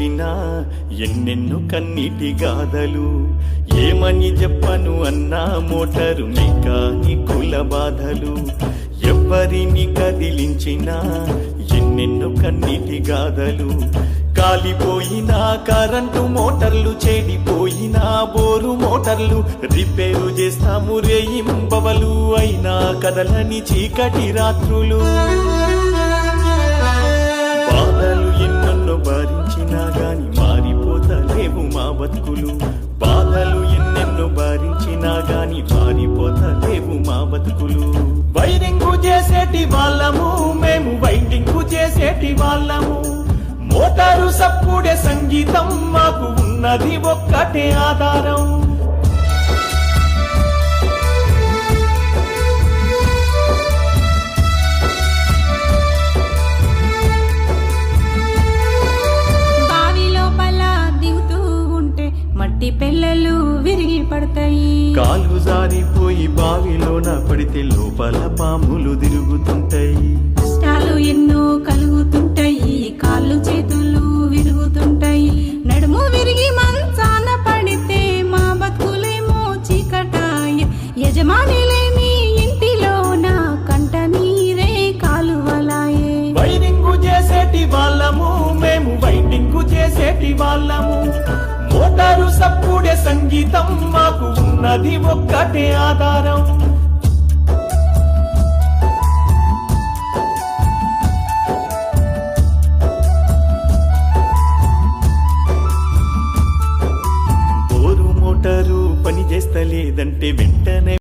కదిలించిన ఎన్నెన్నో కన్నీటి గాథలు. ఏమని చెప్పను అన్నా మోటారు మెకానికుల బాధలు. ఎవ్వరిని కదిలించిన ఎన్నెన్నో కన్నీటి గాథలు. కాలిపోయిన కరెంటు మోటార్లు, చెడిపోయిన బోరు మోటార్లు, రిపేరు చేస్తాము రేయింబవలు, అయినా కదలని చీకటి రాత్రులు. బాధలు ఎన్నెన్నో భరించినా గాని మారిపోతలేవు మా బతుకులు. బాధలు ఎన్నెన్నో భరించినా గాని మారిపోతలేవు మా బతుకులు. వైరింగు చేసేటి వాళ్ళము మేము, వైండింగు చేసేటి వాళ్ళము. మోటారు సప్పుడే సంగీతం, మాకు ఉన్నది ఒక్కటే ఆధారం. బావి లోపల దిగుతూ ఉంటే మట్టి పెళ్ళలు విరిగి పడతాయి. కాలు జారిపోయి బావిలోన పడితే లోపల పాములు తిరుగుతుంటాయి. కష్టాలు ఎన్నో కలుగుతుంటాయి, కాళ్ళు చేతులు విరుగుతుంటాయి. నడుము విరిగి మంచాన పడితే మా బతుకులేమో చీకటాయ. యజమాని లేని ఇంటిలోన కంట నీరే కాలువలాయే. వైరింగు చేసేటి వాళ్ళము మేము, వైండింగు చేసేటి వాళ్ళము. మోటారు సప్పుడే సంగీతం, మాకు ఉన్నది ఒక్కటే ఆధారం.